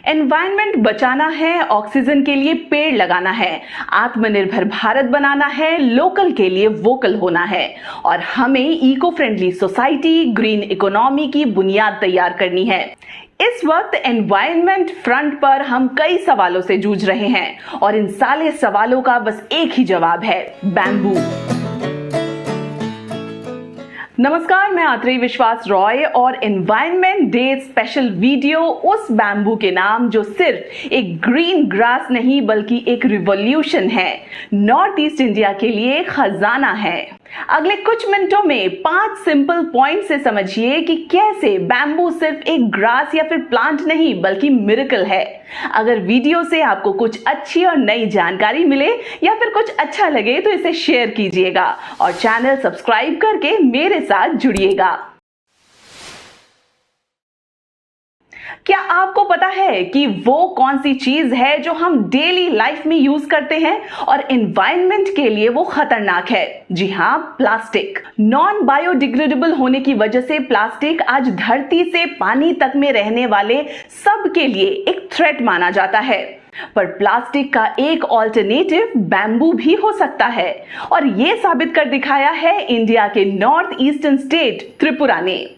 Environment बचाना है, oxygen के लिए पेड़ लगाना है, आत्मनिर्भर भारत बनाना है, लोकल के लिए वोकल होना है और हमें eco friendly society, green economy की बुनियाद तैयार करनी है। इस वक्त एनवायरनमेंट फ्रंट पर हम कई सवालों से जूझ रहे हैं और इन सारे सवालों का बस एक ही जवाब है, बैम्बू। नमस्कार, मैं आत्रेय विश्वास रॉय और एनवायरनमेंट डे स्पेशल वीडियो उस बैम्बू के नाम जो सिर्फ एक ग्रीन ग्रास नहीं बल्कि एक रिवॉल्यूशन है, नॉर्थ ईस्ट इंडिया के लिए खजाना है। अगले कुछ मिनटों में 5 सिंपल पॉइंट से समझिए कि कैसे बैम्बू सिर्फ एक ग्रास या फिर प्लांट नहीं बल्कि मिरेकल है। अगर वीडियो से आपको कुछ अच्छी और नई जानकारी मिले या फिर कुछ अच्छा लगे तो इसे शेयर कीजिएगा और चैनल सब्सक्राइब करके मेरे साथ जुड़िएगा। क्या आपको पता है कि वो कौन सी चीज है जो हम डेली लाइफ में यूज करते हैं और एनवायरनमेंट के लिए वो खतरनाक है? जी हाँ, प्लास्टिक। नॉन बायोडिग्रेडेबल होने की वजह से प्लास्टिक आज धरती से पानी तक में रहने वाले सब के लिए एक थ्रेट माना जाता है। पर प्लास्टिक का एक ऑल्टरनेटिव बैम्बू भी हो सकता है और ये साबित कर दिखाया है इंडिया के नॉर्थ ईस्टर्न स्टेट त्रिपुरा ने।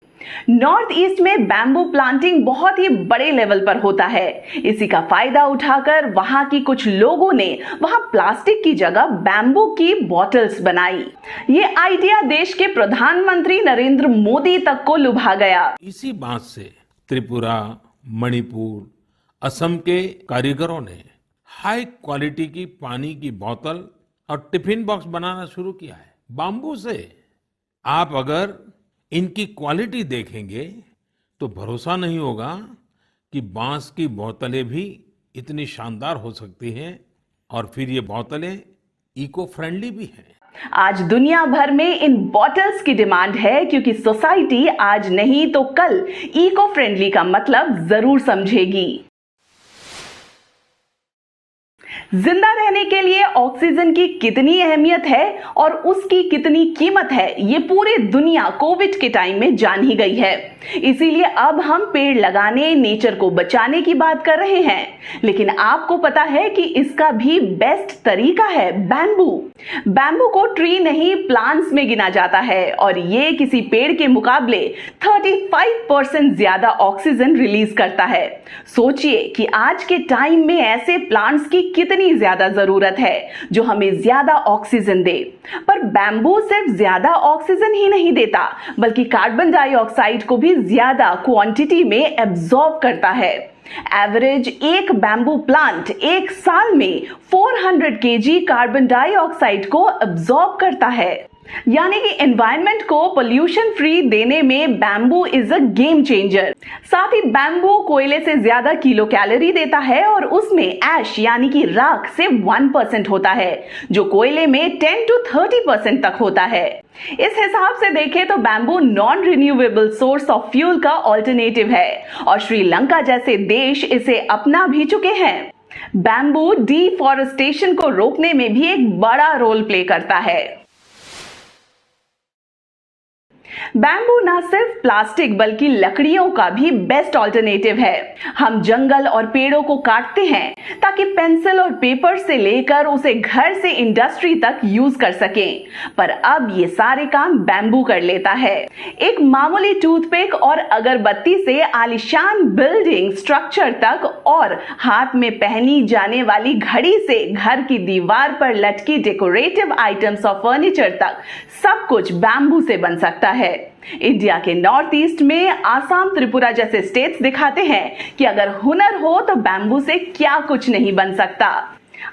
नॉर्थ ईस्ट में बैम्बू प्लांटिंग बहुत ही बड़े लेवल पर होता है। इसी का फायदा उठाकर वहां की कुछ लोगों ने वहां प्लास्टिक की जगह बैम्बू की बॉटल्स बनाई। ये आइडिया देश के प्रधानमंत्री नरेंद्र मोदी तक को लुभा गया। इसी बात से त्रिपुरा, मणिपुर, असम के कारीगरों ने हाई क्वालिटी की पानी की बोतल और टिफिन बॉक्स बनाना शुरू किया है बाम्बू से। आप अगर इनकी क्वालिटी देखेंगे तो भरोसा नहीं होगा कि बांस की बोतलें भी इतनी शानदार हो सकती हैं और फिर ये बोतलें इको फ्रेंडली भी हैं। आज दुनिया भर में इन बॉटल्स की डिमांड है क्योंकि सोसाइटी आज नहीं तो कल इको फ्रेंडली का मतलब जरूर समझेगी। जिंदा रहने के लिए ऑक्सीजन की कितनी अहमियत है और उसकी कितनी कीमत है, ये पूरी दुनिया कोविड के टाइम में जान ही गई है। इसीलिए अब हम पेड़ लगाने, नेचर को बचाने की बात कर रहे हैं। लेकिन आपको पता है कि इसका भी बेस्ट तरीका है बैम्बू। बैम्बू को ट्री नहीं प्लांट्स में गिना जाता है और ये किसी पेड़ के मुकाबले 35% ज्यादा ऑक्सीजन रिलीज करता है। सोचिए कि आज के टाइम में ऐसे प्लांट्स की कितनी ज्यादा जरूरत है जो हमें ज्यादा ऑक्सीजन दे। पर बैम्बू सिर्फ ज्यादा ऑक्सीजन ही नहीं देता बल्कि कार्बन डाइऑक्साइड को भी ज्यादा क्वांटिटी में एब्जॉर्ब करता है। एवरेज एक बैम्बू प्लांट एक साल में 400 केजी कार्बन डाइऑक्साइड को एब्जॉर्ब करता है। यानी कि एनवायरनमेंट को पोल्यूशन फ्री देने में bamboo is a game changer. साथ ही बैम्बू कोयले से ज्यादा किलो कैलोरी देता है और उसमें ऐश यानी कि राख से 1% होता है जो कोयले में 10 to 30% तक होता है। इस हिसाब से देखें तो bamboo non renewable source of fuel का ऑल्टरनेटिव है और श्रीलंका जैसे देश इसे अपना भी चुके हैं। बैम्बू डिफॉरेस्टेशन को रोकने में भी एक बड़ा रोल प्ले करता है। बैम्बू ना सिर्फ प्लास्टिक बल्कि लकड़ियों का भी बेस्ट ऑल्टरनेटिव है। हम जंगल और पेड़ों को काटते हैं ताकि पेंसिल और पेपर से लेकर उसे घर से इंडस्ट्री तक यूज कर सकें, पर अब ये सारे काम बैम्बू कर लेता है। एक मामूली टूथपिक और अगरबत्ती से आलीशान बिल्डिंग स्ट्रक्चर तक और हाथ में पहनी जाने वाली घड़ी से घर की दीवार पर लटकी डेकोरेटिव आइटम्स और फर्नीचर तक सब कुछ बैम्बू से बन सकता है। इंडिया के नॉर्थ ईस्ट में आसाम, त्रिपुरा जैसे स्टेट्स दिखाते हैं कि अगर हुनर हो तो बैम्बू से क्या कुछ नहीं बन सकता।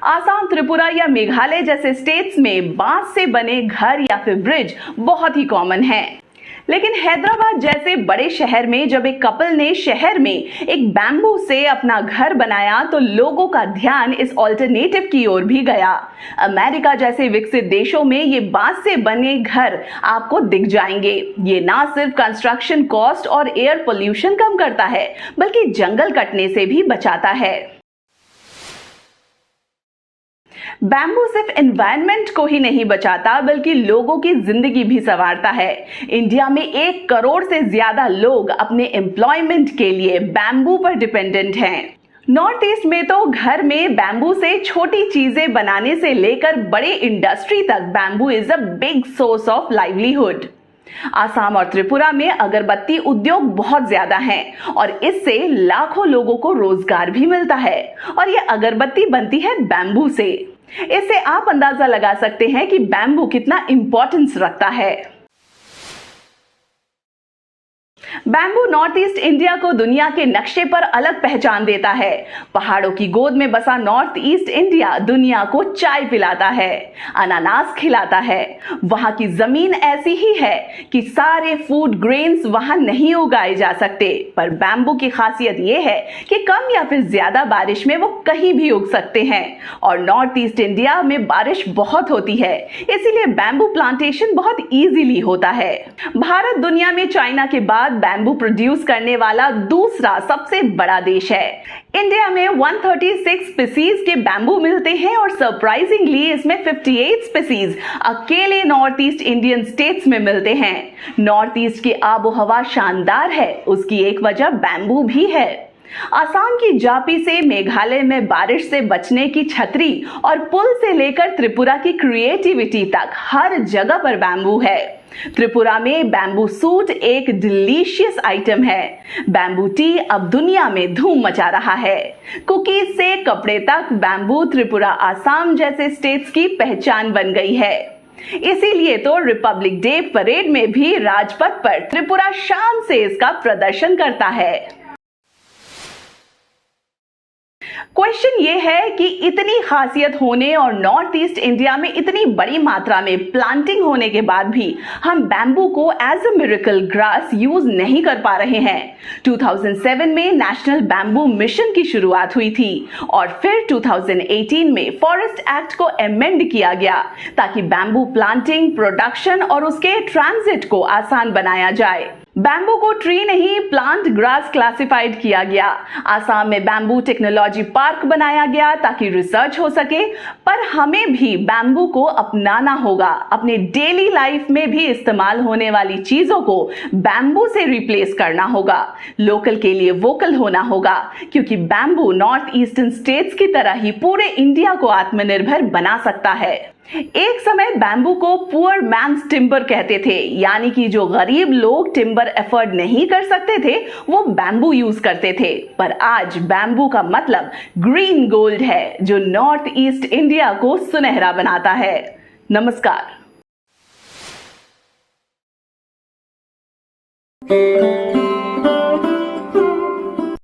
आसाम, त्रिपुरा या मेघालय जैसे स्टेट्स में बांस से बने घर या फिर ब्रिज बहुत ही कॉमन है। लेकिन हैदराबाद जैसे बड़े शहर में जब एक कपल ने शहर में एक बैम्बू से अपना घर बनाया तो लोगों का ध्यान इस ऑल्टरनेटिव की ओर भी गया। अमेरिका जैसे विकसित देशों में ये बांस से बने घर आपको दिख जाएंगे। ये ना सिर्फ कंस्ट्रक्शन कॉस्ट और एयर पोल्यूशन कम करता है बल्कि जंगल कटने से भी बचाता है। बैम्बू सिर्फ एनवायरनमेंट को ही नहीं बचाता बल्कि लोगों की जिंदगी भी संवारता है। इंडिया में 1 करोड़ से ज्यादा लोग अपने एम्प्लॉयमेंट के लिए बैम्बू पर डिपेंडेंट हैं। नॉर्थ ईस्ट में तो घर में बैम्बू से छोटी चीजें बनाने से लेकर बड़े इंडस्ट्री तक bamboo is a big source of livelihood. Assam और त्रिपुरा में अगरबत्ती उद्योग बहुत ज्यादा हैं और इससे लाखों लोगों को रोजगार भी मिलता है और ये अगरबत्ती बनती है बैम्बू से। इससे आप अंदाजा लगा सकते हैं कि बैम्बू कितना इंपॉर्टेंस रखता है। बैम्बू नॉर्थ ईस्ट इंडिया को दुनिया के नक्शे पर अलग पहचान देता है। पहाड़ों की गोद में बसा नॉर्थ ईस्ट इंडिया दुनिया को चाय पिलाता है, अनानास खिलाता है। वहां की जमीन ऐसी ही है कि सारे फूड ग्रेन्स वहां नहीं उगाए जा सकते, पर बैम्बू की खासियत यह है कि कम या फिर ज्यादा बारिश में वो कहीं भी उग सकते हैं और नॉर्थ ईस्ट इंडिया में बारिश बहुत होती है, इसीलिए बैम्बू प्लांटेशन बहुत इजीली होता है। भारत दुनिया में चाइना के बाद बैम्बू प्रोड्यूस करने वाला दूसरा सबसे बड़ा देश है। इंडिया में 136 स्पीसीज के बैम्बू मिलते हैं और सरप्राइजिंगली इसमें 58 स्पीसीज अकेले नॉर्थ ईस्ट इंडियन स्टेट्स में मिलते हैं। नॉर्थ ईस्ट की आबो हवा शानदार है, उसकी एक वजह बैम्बू भी है। आसाम की जापी से मेघालय में बारिश से बचने की छतरी और पुल से लेकर त्रिपुरा की क्रिएटिविटी तक हर जगह पर बैम्बू है। त्रिपुरा में बैम्बू सूट एक डिलीशियस आइटम है। बैम्बू टी अब दुनिया में धूम मचा रहा है। कुकीज से कपड़े तक बैम्बू त्रिपुरा आसाम जैसे स्टेट्स की पहचान बन गई है। इसीलिए तो रिपब्लिक डे परेड में भी राजपथ पर त्रिपुरा शान से इसका प्रदर्शन करता है। क्वेश्चन ये है कि इतनी खासियत होने और नॉर्थ ईस्ट इंडिया में इतनी बड़ी मात्रा में प्लांटिंग होने के बाद भी हम बैम्बू को as a miracle grass use नहीं कर पा रहे हैं। 2007 में नेशनल बैम्बू मिशन की शुरुआत हुई थी और फिर 2018 में फॉरेस्ट एक्ट को अमेंड किया गया ताकि बैम्बू प्लांटिंग, प्रोडक्शन और उसके ट्रांजिट को आसान बनाया जाए। बैम्बू को ट्री नहीं प्लांट ग्रास क्लासिफाइड किया गया। आसाम में बैम्बू टेक्नोलॉजी पार्क बनाया गया ताकि रिसर्च हो सके, पर हमें भी बैम्बू को अपनाना होगा। अपने डेली लाइफ में भी इस्तेमाल होने वाली चीजों को बैम्बू से रिप्लेस करना होगा। लोकल के लिए वोकल होना होगा क्योंकि बैम्बू नॉर्थ ईस्टर्न स्टेट्स की तरह ही पूरे इंडिया को आत्मनिर्भर बना सकता है। एक समय बैम्बू को पुअर मैन्स टिम्बर कहते थे, यानी कि जो गरीब लोग टिम्बर अफोर्ड नहीं कर सकते थे वो बैम्बू यूज करते थे। पर आज बैम्बू का मतलब ग्रीन गोल्ड है जो नॉर्थ ईस्ट इंडिया को सुनहरा बनाता है। नमस्कार।